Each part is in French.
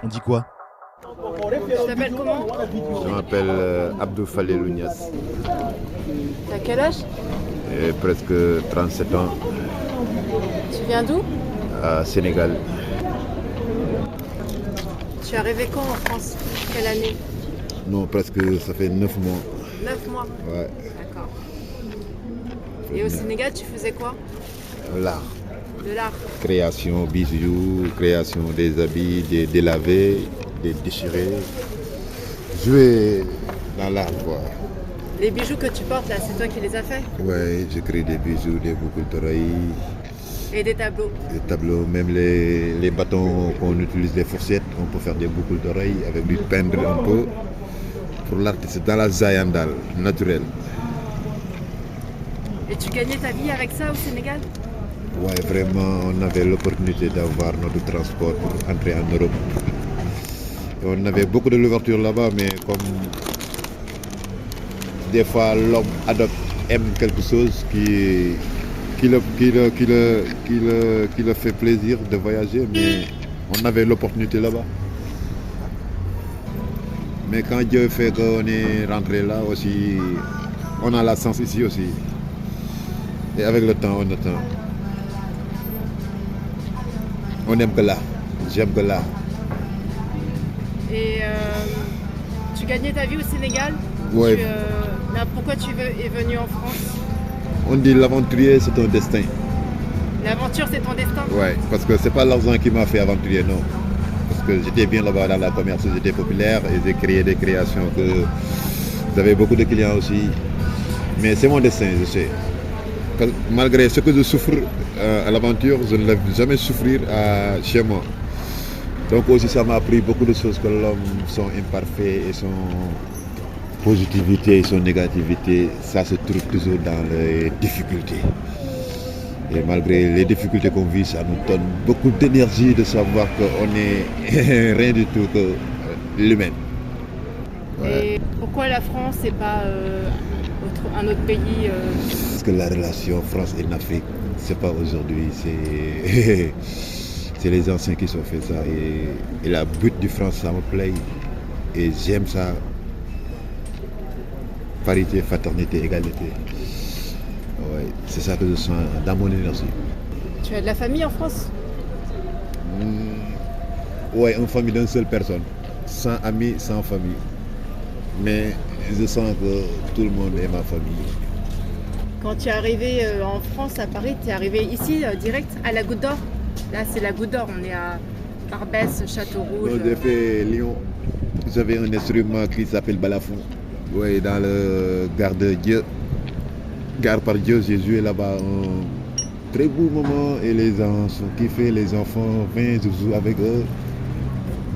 On dit quoi? Tu t'appelles comment? Je m'appelle Abdou Falilou Niass. T'as quel âge? J'ai presque 37 ans, Tu viens d'où? à Sénégal. Tu es arrivé quand en France? Quelle année? Non, presque, ça fait 9 mois. 9 mois. Ouais, D'accord. Et au Sénégal, tu faisais quoi? l'art. De l'art. Création, bijoux, création des habits, des délavés, des déchirés. Jouer dans l'art, quoi. Les bijoux que tu portes là, c'est toi qui les as faits? Ouais, je crée des bijoux, des boucles d'oreilles, Et des tableaux? des tableaux, même les bâtons qu'on utilise, les fourchettes, on peut faire des boucles d'oreilles avec du peindre un peu. Pour l'artiste, dans la Zayandal, naturel. Et tu gagnais ta vie avec ça au Sénégal? Ouais, vraiment, on avait l'opportunité d'avoir notre transport pour entrer en Europe. Et on avait beaucoup de l'ouverture là-bas, mais comme des fois l'homme aime quelque chose qui le fait plaisir de voyager, mais on avait l'opportunité là-bas. Mais quand Dieu fait qu'on est rentré là aussi, on a la chance ici aussi. Et avec le temps, on attend. On aime que là, j'aime que là. Et tu gagnais ta vie au Sénégal? Ouais. Là, pourquoi tu es venu en France? On dit l'aventurier, c'est un destin. L'aventure, c'est ton destin? Ouais, parce que c'est pas l'argent qui m'a fait aventurier, non. Parce que j'étais bien là-bas dans la commerce, j'étais populaire et j'ai créé des créations que j'avais beaucoup de clients aussi. Mais c'est mon destin, je sais. Malgré ce que je souffre à l'aventure, je ne l'ai jamais souffrir chez moi. Donc aussi ça m'a appris beaucoup de choses, que l'homme, son imparfait et son positivité et son négativité, ça se trouve toujours dans les difficultés. Et malgré les difficultés qu'on vit, ça nous donne beaucoup d'énergie de savoir qu'on n'est rien du tout que l'humain. Ouais. Et pourquoi la France et pas un autre pays Parce que la relation France et l'Afrique, c'est pas aujourd'hui, c'est c'est les anciens qui ont fait ça. Et la but du France, ça me plaît. Et j'aime ça. Parité, fraternité, égalité. Ouais, c'est ça que je sens dans mon énergie. Tu as de la famille en France? Ouais, une famille d'une seule personne. Sans amis, sans famille. Mais je sens que tout le monde est ma famille. Quand tu es arrivé en France, à Paris, tu es arrivé ici direct à la Goutte d'Or? Là, c'est la Goutte d'Or, on est à Barbès, Château-Rouge. J'ai fait Lyon. J'avais un instrument qui s'appelle balafon. Oui, dans le Gare de Dieu. Gare par Dieu, j'ai joué là-bas un très beau moment et les gens sont kiffés, les enfants viennent, je joue avec eux.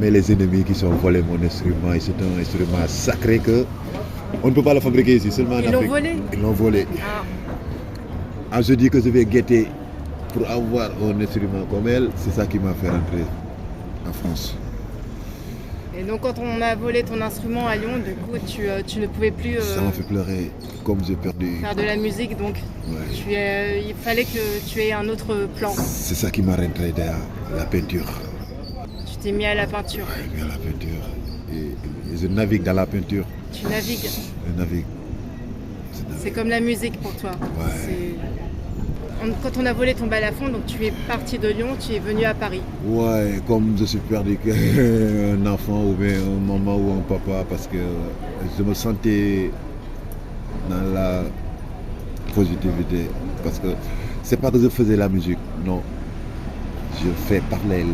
Mais les ennemis qui sont volés mon instrument, et c'est un instrument sacré que on ne peut pas le fabriquer ici, seulement en Afrique. Ils l'ont volé? Ils l'ont volé. Ah, je dis que je vais guetter pour avoir un instrument comme elle, c'est ça qui m'a fait rentrer en France. Et donc quand on a volé ton instrument à Lyon, du coup tu ne pouvais plus Ça m'a fait pleurer, comme j'ai perdu. faire de la musique, donc Ouais. il fallait que tu aies un autre plan. C'est ça qui m'a rentré dans la peinture. Tu t'es mis à la peinture. Ouais, bien la peinture. Et je navigue dans la peinture. Tu navigues. Je navigue. C'est comme la musique pour toi. Ouais. Quand on a volé ton balafon, donc tu es parti de Lyon, tu es venu à Paris. Ouais, comme je suis perdu qu'un enfant ou bien un maman ou un papa, parce que je me sentais dans la positivité. Parce que c'est pas que je faisais la musique, non. Je fais parler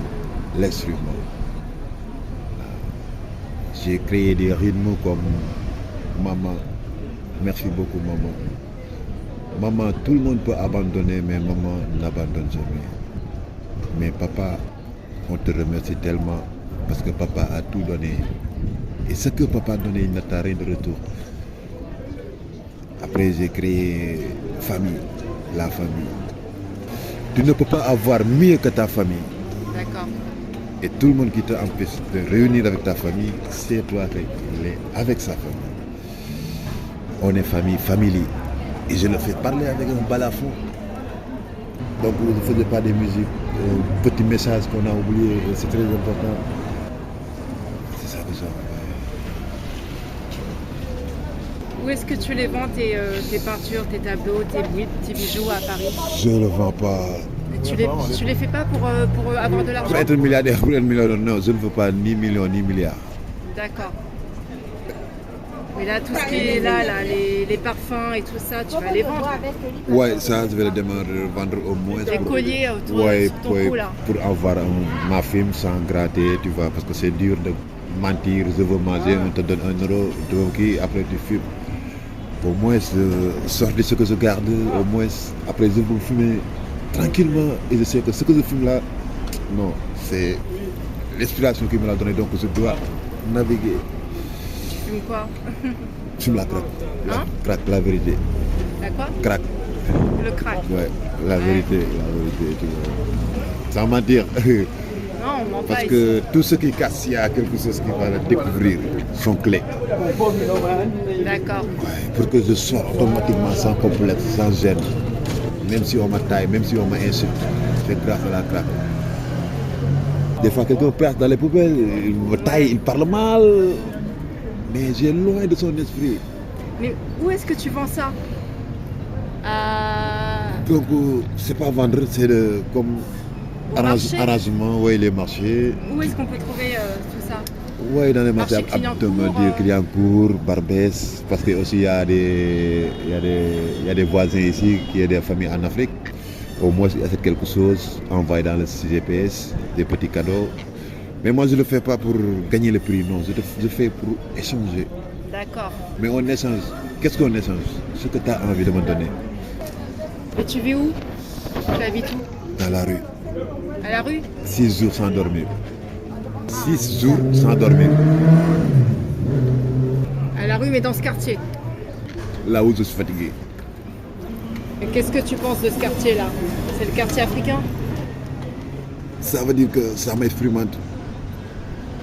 l'instrument. J'ai créé des rythmes comme maman. Merci beaucoup maman. Maman, tout le monde peut abandonner, mais maman n'abandonne jamais. Mais papa, on te remercie tellement parce que papa a tout donné. Et ce que papa a donné, il n'a rien de retour. Après, j'ai créé famille, la famille. Tu ne peux pas avoir mieux que ta famille. D'accord. Et tout le monde qui t'empêche de réunir avec ta famille, c'est toi qui es avec sa famille. On est famille, famille. Et je le fais parler avec un balafon. Donc vous ne faisiez pas de musique. Un petit message qu'on a oublié, c'est très important. Où est-ce que tu les vends, tes peintures, tes tableaux, tes bijoux à Paris? Je ne le vends pas. Tu les fais pas pour avoir de l'argent? Pour être milliardaire, pour être millionnaire, non, je ne veux pas ni million ni milliard. D'accord. Mais là, tout ce qui est là, les parfums et tout ça, tu vas les vendre. Ouais, ça, je vais le vendre au moins. Des colliers autour ouais, sur ton cou, là. pour avoir ma film sans gratter, tu vois, parce que c'est dur de mentir, je veux manger, on te donne 1 euro, donc après tu fumes. Au moins, sortir ce que je garde, au moins, après je veux fumer tranquillement, et je sais que ce que je fume là, non, c'est l'inspiration qui me l'a donné, donc je dois naviguer. Tu fumes quoi? Je fume la crack. Hein? Crack, la vérité. La quoi? Crack. Le crack. Ouais, la vérité, tu vois. Sans mentir. Non, on ment pas Parce ici. que tout ce qui casse, il y a quelque chose qui va le découvrir, son clé. D'accord. Ouais, pour que je sorte automatiquement sans complexe, sans gêne. Même si on m'attaille, même si on m'insulte, c'est grâce à la crack. Des fois, quelqu'un passe dans les poubelles, il me taille, il parle mal. Mais j'ai loin de son esprit. Mais où est-ce que tu vends ça? Donc, c'est pas vendre, c'est comme Au marché? arrangement, ouais, les marchés. Où est-ce qu'on peut trouver tout ça? Oui, dans les marchés Marché hebdomadaires, Clignancourt, Barbès, parce qu'il y a des voisins ici qui ont des familles en Afrique. Au moins, il y a quelque chose envoyé dans le GPS, des petits cadeaux. Mais moi, je ne le fais pas pour gagner le prix, non, je le fais pour échanger. D'accord. Mais on échange. Qu'est-ce qu'on échange? Ce que tu as envie de me donner. Et tu vis où? Tu habites où? Dans la rue. À la rue? 6 jours sans dormir. 6 jours sans dormir. À la rue, mais dans ce quartier. Là où je suis fatigué. Et qu'est-ce que tu penses de ce quartier-là? C'est le quartier africain? Ça veut dire que ça m'expérimente.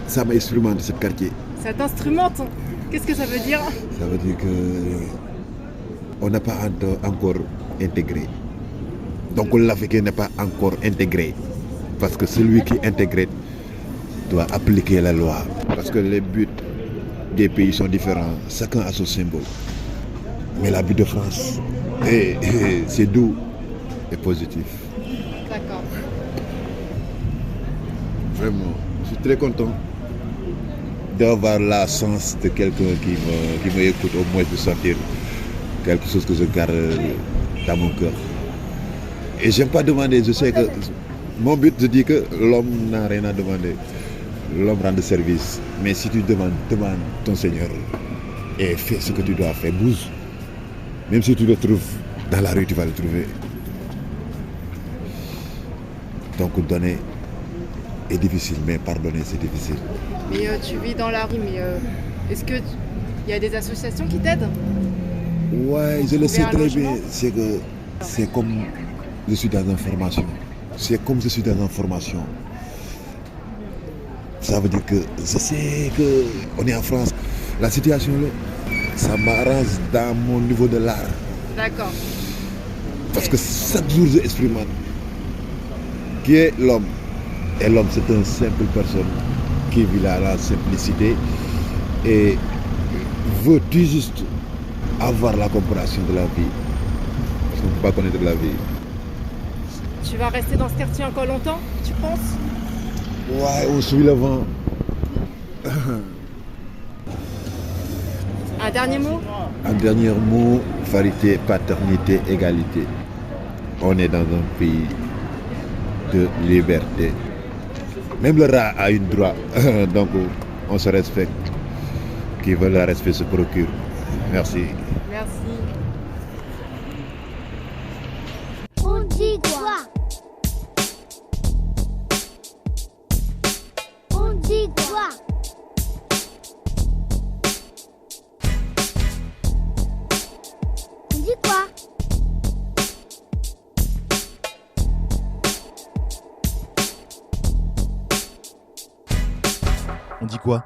Ça m'expérimente ce quartier. Ça t'instrumente? Qu'est-ce que ça veut dire? Ça veut dire qu'on n'a pas encore intégré. Donc l'Africain n'est pas encore intégré. Parce que celui qui est intégré doit appliquer la loi. Parce que les buts des pays sont différents. Chacun a son symbole. Mais la but de France, c'est doux et positif. D'accord. Vraiment, je suis très content d'avoir la chance de quelqu'un qui me écoute, au moins de sortir quelque chose que je garde dans mon cœur. Et je n'aime pas demander, je sais que mon but, je dis que l'homme n'a rien à demander. L'homme rend service. Mais si tu demande ton Seigneur et fais ce que tu dois faire, bouge. Même si tu le trouves dans la rue, tu vas le trouver. Donc donner est difficile, mais pardonner c'est difficile. Mais tu vis dans la rue, mais est-ce qu'il y a des associations qui t'aident? Ouais, je le sais un très logement? bien. C'est que c'est comme je suis dans une formation. C'est comme je suis dans une formation. Ça veut dire que je sais qu'on est en France. La situation là, ça m'arrange dans mon niveau de l'art. D'accord. Parce que chaque jour je expérimente. Qui est l'homme? Et l'homme, c'est une simple personne qui vit là la simplicité et veut tout juste avoir la compréhension de la vie. Parce qu'on ne peut pas connaître la vie. Tu vas rester dans ce quartier encore longtemps, tu penses? Ouais, on suit le vent. Un dernier mot? Un dernier mot, vérité, paternité, égalité. On est dans un pays de liberté. Même le rat a un droit. Donc on se respecte. Qui veut le respect se procure. Merci. Merci. On dit quoi? On dit quoi? On dit quoi? On dit quoi?